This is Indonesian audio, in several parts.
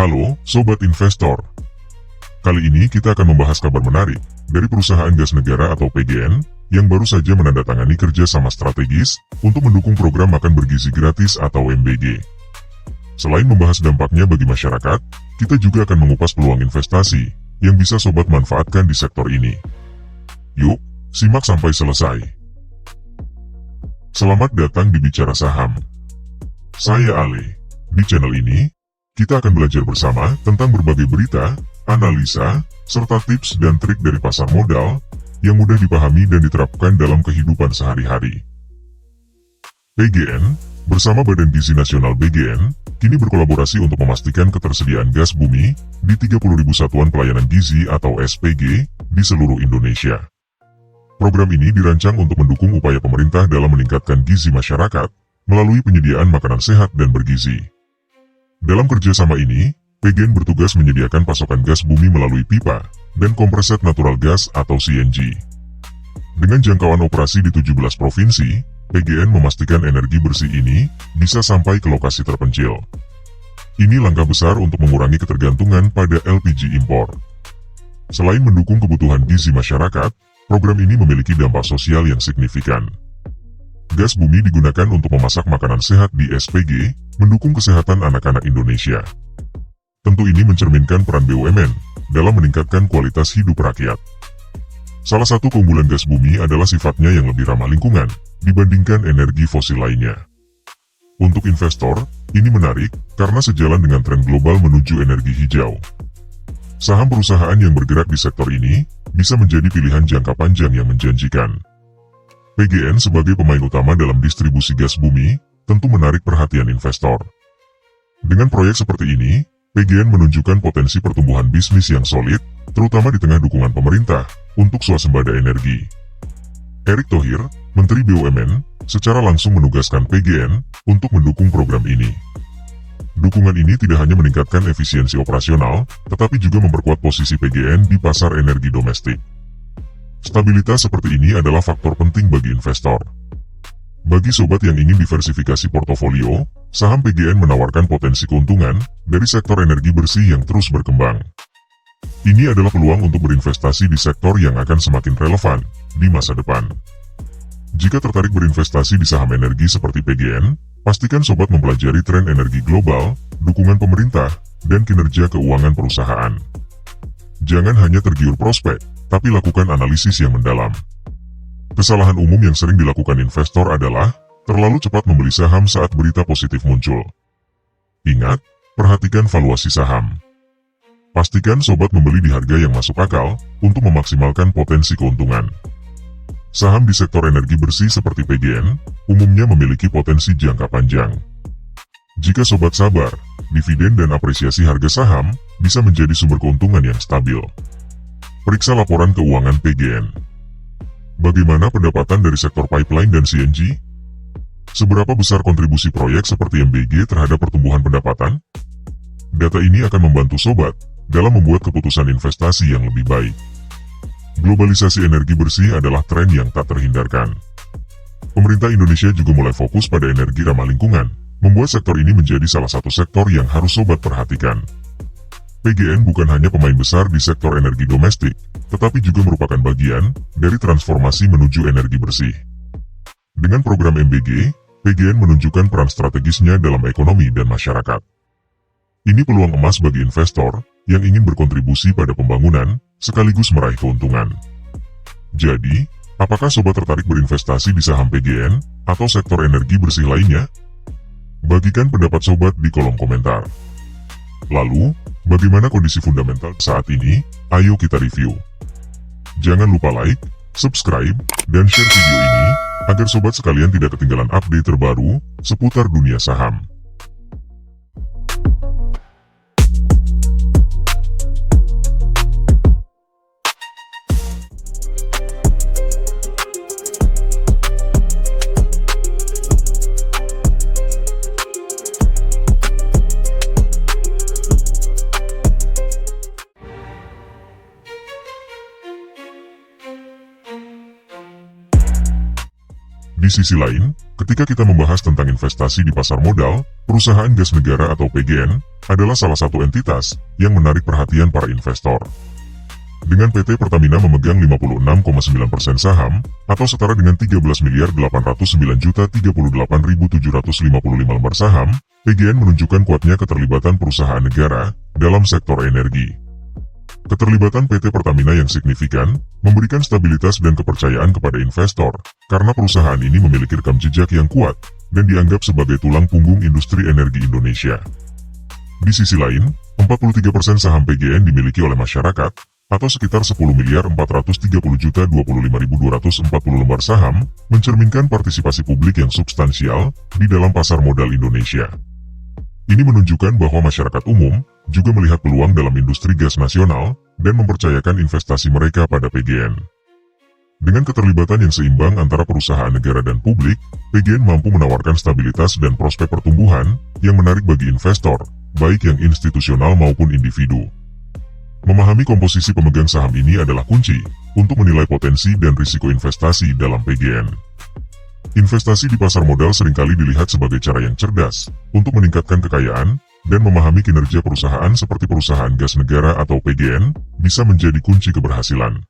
Halo, Sobat Investor. Kali ini kita akan membahas kabar menarik dari perusahaan gas negara atau PGN yang baru saja menandatangani kerjasama strategis untuk mendukung program makan bergizi gratis atau MBG. Selain membahas dampaknya bagi masyarakat, kita juga akan mengupas peluang investasi yang bisa Sobat manfaatkan di sektor ini. Yuk, simak sampai selesai. Selamat datang di Bicara Saham. Saya Ale. Di channel ini, kita akan belajar bersama tentang berbagai berita, analisa, serta tips dan trik dari pasar modal yang mudah dipahami dan diterapkan dalam kehidupan sehari-hari. PGN, bersama Badan Gizi Nasional BGN, kini berkolaborasi untuk memastikan ketersediaan gas bumi di 30.000 satuan pelayanan gizi atau SPG di seluruh Indonesia. Program ini dirancang untuk mendukung upaya pemerintah dalam meningkatkan gizi masyarakat melalui penyediaan makanan sehat dan bergizi. Dalam kerjasama ini, PGN bertugas menyediakan pasokan gas bumi melalui pipa dan kompreset natural gas atau CNG. Dengan jangkauan operasi di 17 provinsi, PGN memastikan energi bersih ini bisa sampai ke lokasi terpencil. Ini langkah besar untuk mengurangi ketergantungan pada LPG impor. Selain mendukung kebutuhan gizi masyarakat, program ini memiliki dampak sosial yang signifikan. Gas bumi digunakan untuk memasak makanan sehat di SPG, mendukung kesehatan anak-anak Indonesia. Tentu ini mencerminkan peran BUMN dalam meningkatkan kualitas hidup rakyat. Salah satu keunggulan gas bumi adalah sifatnya yang lebih ramah lingkungan dibandingkan energi fosil lainnya. Untuk investor, ini menarik karena sejalan dengan tren global menuju energi hijau. Saham perusahaan yang bergerak di sektor ini bisa menjadi pilihan jangka panjang yang menjanjikan. PGN sebagai pemain utama dalam distribusi gas bumi tentu menarik perhatian investor. Dengan proyek seperti ini, PGN menunjukkan potensi pertumbuhan bisnis yang solid, terutama di tengah dukungan pemerintah untuk swasembada energi. Erick Thohir, Menteri BUMN, secara langsung menugaskan PGN untuk mendukung program ini. Dukungan ini tidak hanya meningkatkan efisiensi operasional, tetapi juga memperkuat posisi PGN di pasar energi domestik. Stabilitas seperti ini adalah faktor penting bagi investor. Bagi sobat yang ingin diversifikasi portofolio, saham PGN menawarkan potensi keuntungan dari sektor energi bersih yang terus berkembang. Ini adalah peluang untuk berinvestasi di sektor yang akan semakin relevan di masa depan. Jika tertarik berinvestasi di saham energi seperti PGN, pastikan sobat mempelajari tren energi global, dukungan pemerintah, dan kinerja keuangan perusahaan. Jangan hanya tergiur prospek, tapi lakukan analisis yang mendalam. Kesalahan umum yang sering dilakukan investor adalah terlalu cepat membeli saham saat berita positif muncul. Ingat, perhatikan valuasi saham. Pastikan sobat membeli di harga yang masuk akal untuk memaksimalkan potensi keuntungan. Saham di sektor energi bersih seperti PGN umumnya memiliki potensi jangka panjang. Jika sobat sabar, dividen dan apresiasi harga saham bisa menjadi sumber keuntungan yang stabil. Periksa laporan keuangan PGN. Bagaimana pendapatan dari sektor pipeline dan CNG? Seberapa besar kontribusi proyek seperti MBG terhadap pertumbuhan pendapatan? Data ini akan membantu sobat dalam membuat keputusan investasi yang lebih baik. Globalisasi energi bersih adalah tren yang tak terhindarkan. Pemerintah Indonesia juga mulai fokus pada energi ramah lingkungan, membuat sektor ini menjadi salah satu sektor yang harus sobat perhatikan. PGN bukan hanya pemain besar di sektor energi domestik, tetapi juga merupakan bagian dari transformasi menuju energi bersih. Dengan program MBG, PGN menunjukkan peran strategisnya dalam ekonomi dan masyarakat. Ini peluang emas bagi investor yang ingin berkontribusi pada pembangunan, sekaligus meraih keuntungan. Jadi, apakah sobat tertarik berinvestasi di saham PGN atau sektor energi bersih lainnya? Bagikan pendapat sobat di kolom komentar. Lalu, bagaimana kondisi fundamental saat ini? Ayo kita review. Jangan lupa like, subscribe, dan share video ini, agar sobat sekalian tidak ketinggalan update terbaru seputar dunia saham. Di sisi lain, ketika kita membahas tentang investasi di pasar modal, perusahaan gas negara atau PGN adalah salah satu entitas yang menarik perhatian para investor. Dengan PT Pertamina memegang 56,9% saham, atau setara dengan 13.809.038.755 lembar saham, PGN menunjukkan kuatnya keterlibatan perusahaan negara dalam sektor energi. Keterlibatan PT Pertamina yang signifikan memberikan stabilitas dan kepercayaan kepada investor, karena perusahaan ini memiliki rekam jejak yang kuat dan dianggap sebagai tulang punggung industri energi Indonesia. Di sisi lain, 43% saham PGN dimiliki oleh masyarakat, atau sekitar 10.430.025.240 lembar saham, mencerminkan partisipasi publik yang substansial di dalam pasar modal Indonesia. Ini menunjukkan bahwa masyarakat umum juga melihat peluang dalam industri gas nasional dan mempercayakan investasi mereka pada PGN. Dengan keterlibatan yang seimbang antara perusahaan negara dan publik, PGN mampu menawarkan stabilitas dan prospek pertumbuhan yang menarik bagi investor, baik yang institusional maupun individu. Memahami komposisi pemegang saham ini adalah kunci untuk menilai potensi dan risiko investasi dalam PGN. Investasi di pasar modal seringkali dilihat sebagai cara yang cerdas untuk meningkatkan kekayaan, dan memahami kinerja perusahaan seperti perusahaan gas negara atau PGN bisa menjadi kunci keberhasilan.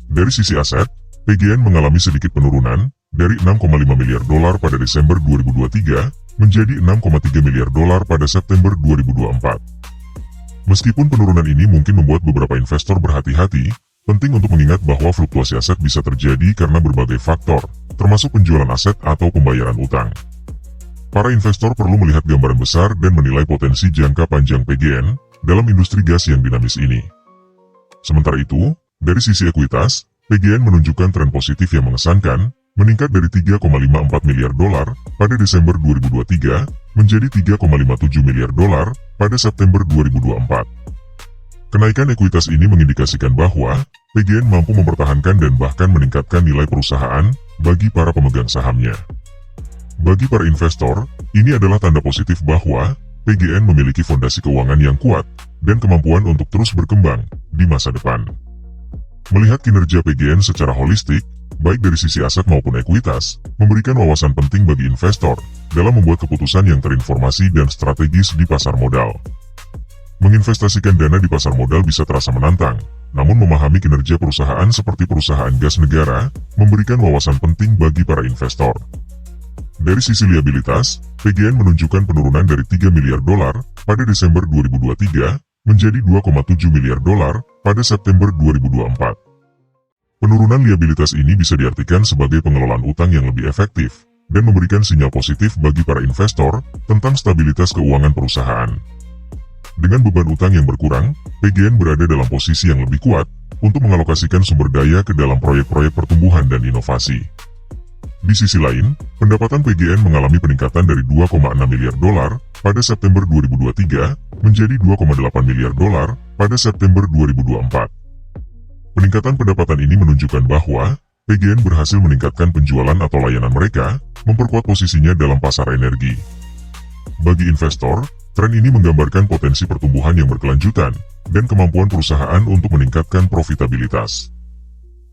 Dari sisi aset, PGN mengalami sedikit penurunan dari 6,5 miliar dolar pada Desember 2023 menjadi 6,3 miliar dolar pada September 2024. Meskipun penurunan ini mungkin membuat beberapa investor berhati-hati, penting untuk mengingat bahwa fluktuasi aset bisa terjadi karena berbagai faktor, termasuk penjualan aset atau pembayaran utang. Para investor perlu melihat gambaran besar dan menilai potensi jangka panjang PGN dalam industri gas yang dinamis ini. Sementara itu, dari sisi ekuitas, PGN menunjukkan tren positif yang mengesankan, meningkat dari 3,54 miliar dolar pada Desember 2023 menjadi 3,57 miliar dolar pada September 2024. Kenaikan ekuitas ini mengindikasikan bahwa PGN mampu mempertahankan dan bahkan meningkatkan nilai perusahaan bagi para pemegang sahamnya. Bagi para investor, ini adalah tanda positif bahwa PGN memiliki fondasi keuangan yang kuat dan kemampuan untuk terus berkembang di masa depan. Melihat kinerja PGN secara holistik, baik dari sisi aset maupun ekuitas, memberikan wawasan penting bagi investor dalam membuat keputusan yang terinformasi dan strategis di pasar modal. Menginvestasikan dana di pasar modal bisa terasa menantang, namun memahami kinerja perusahaan seperti perusahaan gas negara memberikan wawasan penting bagi para investor. Dari sisi liabilitas, PGN menunjukkan penurunan dari 3 miliar dolar pada Desember 2023 menjadi 2,7 miliar dolar pada September 2024. Penurunan liabilitas ini bisa diartikan sebagai pengelolaan utang yang lebih efektif dan memberikan sinyal positif bagi para investor tentang stabilitas keuangan perusahaan. Dengan beban utang yang berkurang, PGN berada dalam posisi yang lebih kuat untuk mengalokasikan sumber daya ke dalam proyek-proyek pertumbuhan dan inovasi. Di sisi lain, pendapatan PGN mengalami peningkatan dari 2,6 miliar dolar pada September 2023 menjadi 2,8 miliar dolar pada September 2024. Peningkatan pendapatan ini menunjukkan bahwa PGN berhasil meningkatkan penjualan atau layanan mereka, memperkuat posisinya dalam pasar energi. Bagi investor, tren ini menggambarkan potensi pertumbuhan yang berkelanjutan dan kemampuan perusahaan untuk meningkatkan profitabilitas.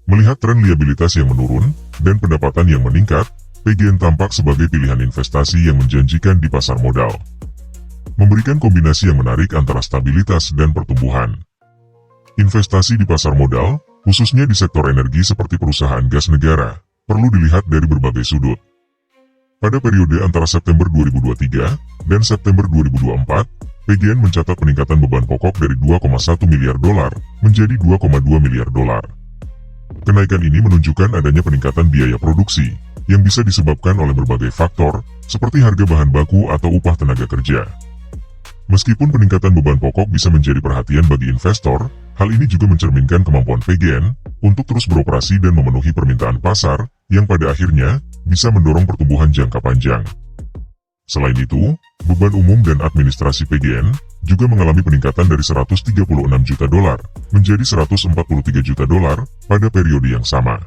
Melihat tren liabilitas yang menurun dan pendapatan yang meningkat, PGN tampak sebagai pilihan investasi yang menjanjikan di pasar modal. Memberikan kombinasi yang menarik antara stabilitas dan pertumbuhan. Investasi di pasar modal, khususnya di sektor energi seperti perusahaan gas negara, perlu dilihat dari berbagai sudut. Pada periode antara September 2023 dan September 2024, PGN mencatat peningkatan beban pokok dari 2,1 miliar dolar menjadi 2,2 miliar dolar. Kenaikan ini menunjukkan adanya peningkatan biaya produksi, yang bisa disebabkan oleh berbagai faktor, seperti harga bahan baku atau upah tenaga kerja. Meskipun peningkatan beban pokok bisa menjadi perhatian bagi investor, hal ini juga mencerminkan kemampuan PGN untuk terus beroperasi dan memenuhi permintaan pasar, yang pada akhirnya bisa mendorong pertumbuhan jangka panjang. Selain itu, beban umum dan administrasi PGN juga mengalami peningkatan dari 136 juta dolar menjadi 143 juta dolar pada periode yang sama.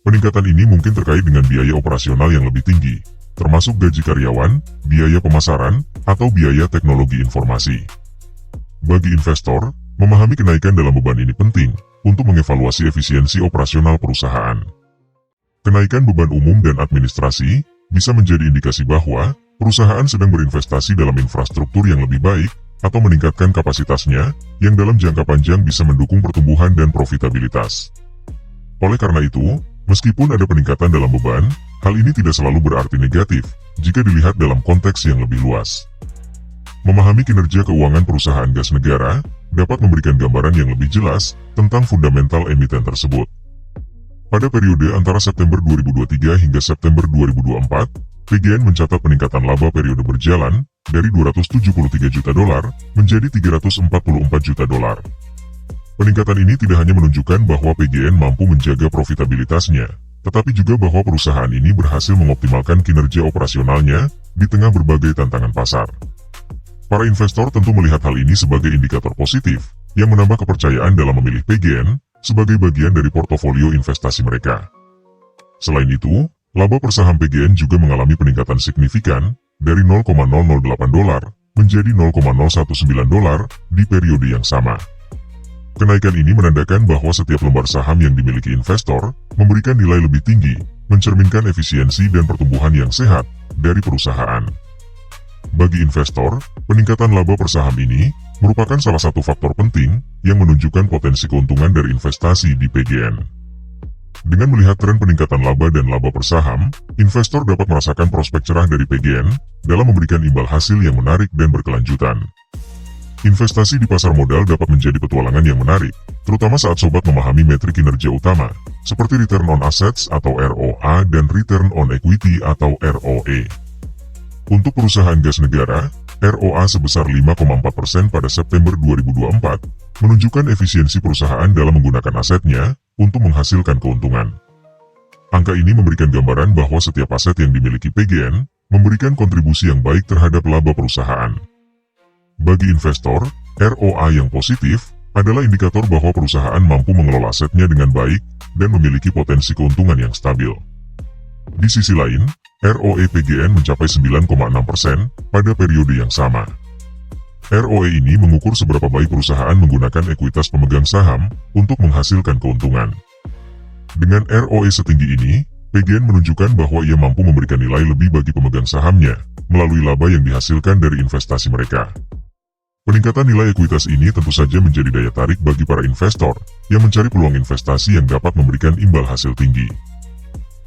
Peningkatan ini mungkin terkait dengan biaya operasional yang lebih tinggi, termasuk gaji karyawan, biaya pemasaran, atau biaya teknologi informasi. Bagi investor, memahami kenaikan dalam beban ini penting untuk mengevaluasi efisiensi operasional perusahaan. Kenaikan beban umum dan administrasi bisa menjadi indikasi bahwa perusahaan sedang berinvestasi dalam infrastruktur yang lebih baik atau meningkatkan kapasitasnya yang dalam jangka panjang bisa mendukung pertumbuhan dan profitabilitas. Oleh karena itu, meskipun ada peningkatan dalam beban, hal ini tidak selalu berarti negatif jika dilihat dalam konteks yang lebih luas. Memahami kinerja keuangan perusahaan gas negara dapat memberikan gambaran yang lebih jelas tentang fundamental emiten tersebut. Pada periode antara September 2023 hingga September 2024, PGN mencatat peningkatan laba periode berjalan dari 273 juta dolar menjadi 344 juta dolar. Peningkatan ini tidak hanya menunjukkan bahwa PGN mampu menjaga profitabilitasnya, tetapi juga bahwa perusahaan ini berhasil mengoptimalkan kinerja operasionalnya di tengah berbagai tantangan pasar. Para investor tentu melihat hal ini sebagai indikator positif yang menambah kepercayaan dalam memilih PGN sebagai bagian dari portofolio investasi mereka. Selain itu, laba per saham PGN juga mengalami peningkatan signifikan dari 0,008 dolar menjadi 0,019 dolar di periode yang sama. Kenaikan ini menandakan bahwa setiap lembar saham yang dimiliki investor memberikan nilai lebih tinggi, mencerminkan efisiensi dan pertumbuhan yang sehat dari perusahaan. Bagi investor, peningkatan laba per saham ini merupakan salah satu faktor penting yang menunjukkan potensi keuntungan dari investasi di PGN. Dengan melihat tren peningkatan laba dan laba per saham, investor dapat merasakan prospek cerah dari PGN dalam memberikan imbal hasil yang menarik dan berkelanjutan. Investasi di pasar modal dapat menjadi petualangan yang menarik, terutama saat sobat memahami metrik kinerja utama, seperti Return on Assets atau ROA dan Return on Equity atau ROE. Untuk perusahaan gas negara, ROA sebesar 5,4% pada September 2024, menunjukkan efisiensi perusahaan dalam menggunakan asetnya untuk menghasilkan keuntungan. Angka ini memberikan gambaran bahwa setiap aset yang dimiliki PGN memberikan kontribusi yang baik terhadap laba perusahaan. Bagi investor, ROA yang positif adalah indikator bahwa perusahaan mampu mengelola asetnya dengan baik dan memiliki potensi keuntungan yang stabil. Di sisi lain, ROE PGN mencapai 9,6% pada periode yang sama. ROE ini mengukur seberapa baik perusahaan menggunakan ekuitas pemegang saham untuk menghasilkan keuntungan. Dengan ROE setinggi ini, PGN menunjukkan bahwa ia mampu memberikan nilai lebih bagi pemegang sahamnya melalui laba yang dihasilkan dari investasi mereka. Peningkatan nilai ekuitas ini tentu saja menjadi daya tarik bagi para investor yang mencari peluang investasi yang dapat memberikan imbal hasil tinggi.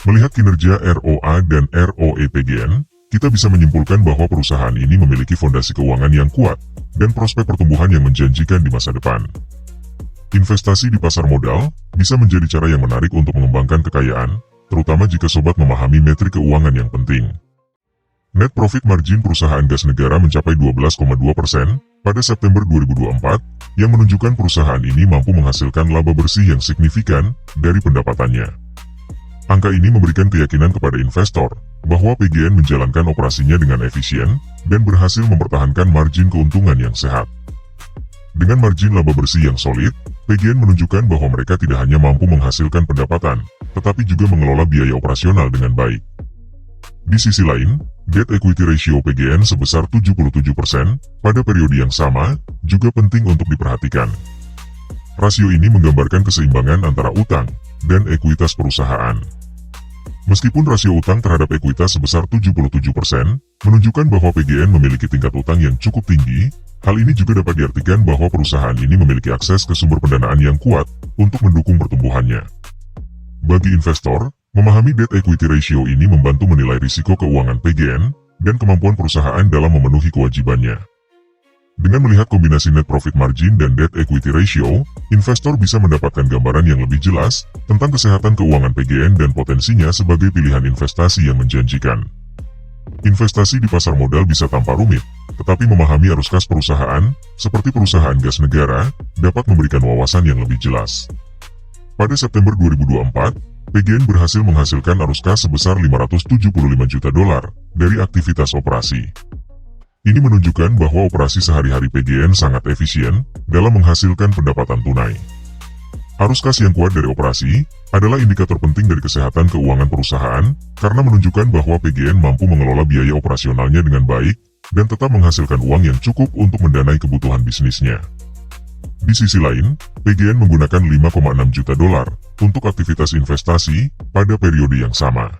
Melihat kinerja ROA dan ROE PGN, kita bisa menyimpulkan bahwa perusahaan ini memiliki fondasi keuangan yang kuat dan prospek pertumbuhan yang menjanjikan di masa depan. Investasi di pasar modal bisa menjadi cara yang menarik untuk mengembangkan kekayaan, terutama jika sobat memahami metrik keuangan yang penting. Net profit margin perusahaan gas negara mencapai 12,2% pada September 2024, yang menunjukkan perusahaan ini mampu menghasilkan laba bersih yang signifikan dari pendapatannya. Angka ini memberikan keyakinan kepada investor bahwa PGN menjalankan operasinya dengan efisien dan berhasil mempertahankan margin keuntungan yang sehat. Dengan margin laba bersih yang solid, PGN menunjukkan bahwa mereka tidak hanya mampu menghasilkan pendapatan, tetapi juga mengelola biaya operasional dengan baik. Di sisi lain, debt equity ratio PGN sebesar 77% pada periode yang sama juga penting untuk diperhatikan. Rasio ini menggambarkan keseimbangan antara utang dan ekuitas perusahaan. Meskipun rasio utang terhadap ekuitas sebesar 77%, menunjukkan bahwa PGN memiliki tingkat utang yang cukup tinggi, hal ini juga dapat diartikan bahwa perusahaan ini memiliki akses ke sumber pendanaan yang kuat untuk mendukung pertumbuhannya. Bagi investor, memahami debt equity ratio ini membantu menilai risiko keuangan PGN dan kemampuan perusahaan dalam memenuhi kewajibannya. Dengan melihat kombinasi net profit margin dan debt equity ratio, investor bisa mendapatkan gambaran yang lebih jelas tentang kesehatan keuangan PGN dan potensinya sebagai pilihan investasi yang menjanjikan. Investasi di pasar modal bisa tampak rumit, tetapi memahami arus kas perusahaan, seperti perusahaan gas negara, dapat memberikan wawasan yang lebih jelas. Pada September 2024, PGN berhasil menghasilkan arus kas sebesar 575 juta dolar dari aktivitas operasi. Ini menunjukkan bahwa operasi sehari-hari PGN sangat efisien dalam menghasilkan pendapatan tunai. Arus kas yang kuat dari operasi adalah indikator penting dari kesehatan keuangan perusahaan karena menunjukkan bahwa PGN mampu mengelola biaya operasionalnya dengan baik dan tetap menghasilkan uang yang cukup untuk mendanai kebutuhan bisnisnya. Di sisi lain, PGN menggunakan 5,6 juta dolar untuk aktivitas investasi pada periode yang sama.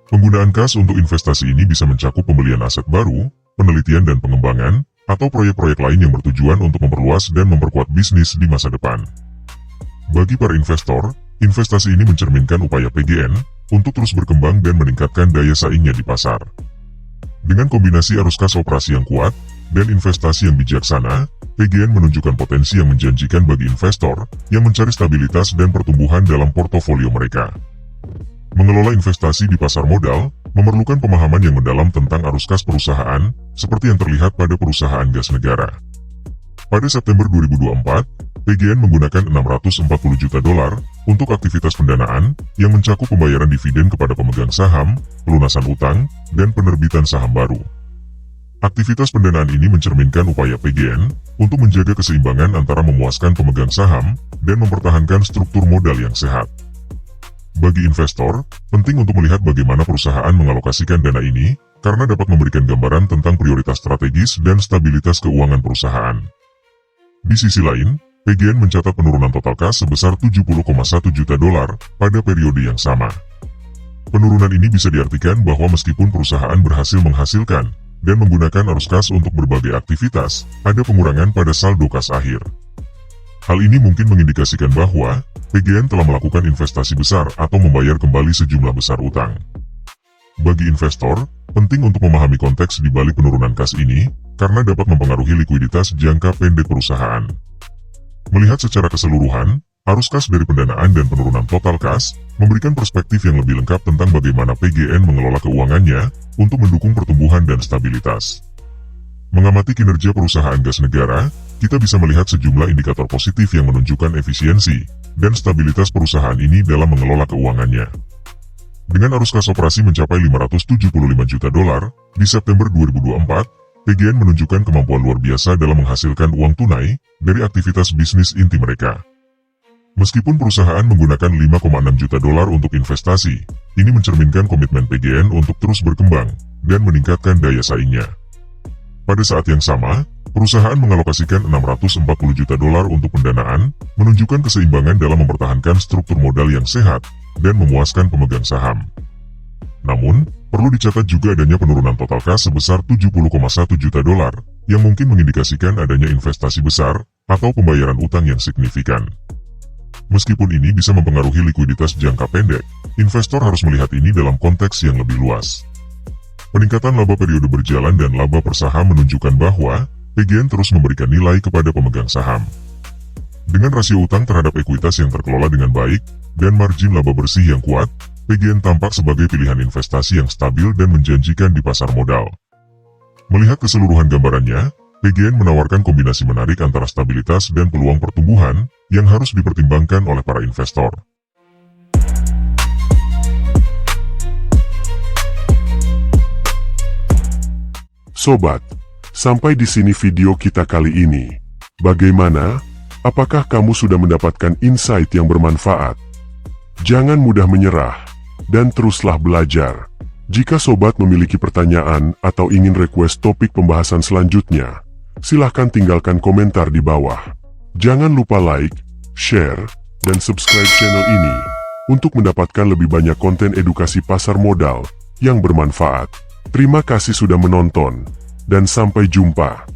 Penggunaan kas untuk investasi ini bisa mencakup pembelian aset baru, penelitian dan pengembangan, atau proyek-proyek lain yang bertujuan untuk memperluas dan memperkuat bisnis di masa depan. Bagi para investor, investasi ini mencerminkan upaya PGN untuk terus berkembang dan meningkatkan daya saingnya di pasar. Dengan kombinasi arus kas operasi yang kuat dan investasi yang bijaksana, PGN menunjukkan potensi yang menjanjikan bagi investor yang mencari stabilitas dan pertumbuhan dalam portofolio mereka. Mengelola investasi di pasar modal memerlukan pemahaman yang mendalam tentang arus kas perusahaan, seperti yang terlihat pada perusahaan gas negara. Pada September 2024, PGN menggunakan 640 juta dolar untuk aktivitas pendanaan yang mencakup pembayaran dividen kepada pemegang saham, pelunasan utang, dan penerbitan saham baru. Aktivitas pendanaan ini mencerminkan upaya PGN untuk menjaga keseimbangan antara memuaskan pemegang saham dan mempertahankan struktur modal yang sehat. Bagi investor, penting untuk melihat bagaimana perusahaan mengalokasikan dana ini, karena dapat memberikan gambaran tentang prioritas strategis dan stabilitas keuangan perusahaan. Di sisi lain, PGN mencatat penurunan total kas sebesar 70,1 juta dolar pada periode yang sama. Penurunan ini bisa diartikan bahwa meskipun perusahaan berhasil menghasilkan dan menggunakan arus kas untuk berbagai aktivitas, ada pengurangan pada saldo kas akhir. Hal ini mungkin mengindikasikan bahwa PGN telah melakukan investasi besar atau membayar kembali sejumlah besar utang. Bagi investor, penting untuk memahami konteks di balik penurunan kas ini, karena dapat mempengaruhi likuiditas jangka pendek perusahaan. Melihat secara keseluruhan, arus kas dari pendanaan dan penurunan total kas memberikan perspektif yang lebih lengkap tentang bagaimana PGN mengelola keuangannya untuk mendukung pertumbuhan dan stabilitas. Mengamati kinerja perusahaan gas negara, kita bisa melihat sejumlah indikator positif yang menunjukkan efisiensi dan stabilitas perusahaan ini dalam mengelola keuangannya. Dengan arus kas operasi mencapai 575 juta dolar di September 2024, PGN menunjukkan kemampuan luar biasa dalam menghasilkan uang tunai dari aktivitas bisnis inti mereka. Meskipun perusahaan menggunakan 5,6 juta dolar untuk investasi, ini mencerminkan komitmen PGN untuk terus berkembang dan meningkatkan daya saingnya. Pada saat yang sama, perusahaan mengalokasikan 640 juta dolar untuk pendanaan, menunjukkan keseimbangan dalam mempertahankan struktur modal yang sehat dan memuaskan pemegang saham. Namun, perlu dicatat juga adanya penurunan total kas sebesar 70,1 juta dolar, yang mungkin mengindikasikan adanya investasi besar atau pembayaran utang yang signifikan. Meskipun ini bisa mempengaruhi likuiditas jangka pendek, investor harus melihat ini dalam konteks yang lebih luas. Peningkatan laba periode berjalan dan laba per saham menunjukkan bahwa PGN terus memberikan nilai kepada pemegang saham. Dengan rasio utang terhadap ekuitas yang terkelola dengan baik dan margin laba bersih yang kuat, PGN tampak sebagai pilihan investasi yang stabil dan menjanjikan di pasar modal. Melihat keseluruhan gambarannya, PGN menawarkan kombinasi menarik antara stabilitas dan peluang pertumbuhan yang harus dipertimbangkan oleh para investor. Sobat, sampai di sini video kita kali ini. Bagaimana? Apakah kamu sudah mendapatkan insight yang bermanfaat? Jangan mudah menyerah, dan teruslah belajar. Jika sobat memiliki pertanyaan atau ingin request topik pembahasan selanjutnya, silahkan tinggalkan komentar di bawah. Jangan lupa like, share, dan subscribe channel ini untuk mendapatkan lebih banyak konten edukasi pasar modal yang bermanfaat. Terima kasih sudah menonton, dan sampai jumpa.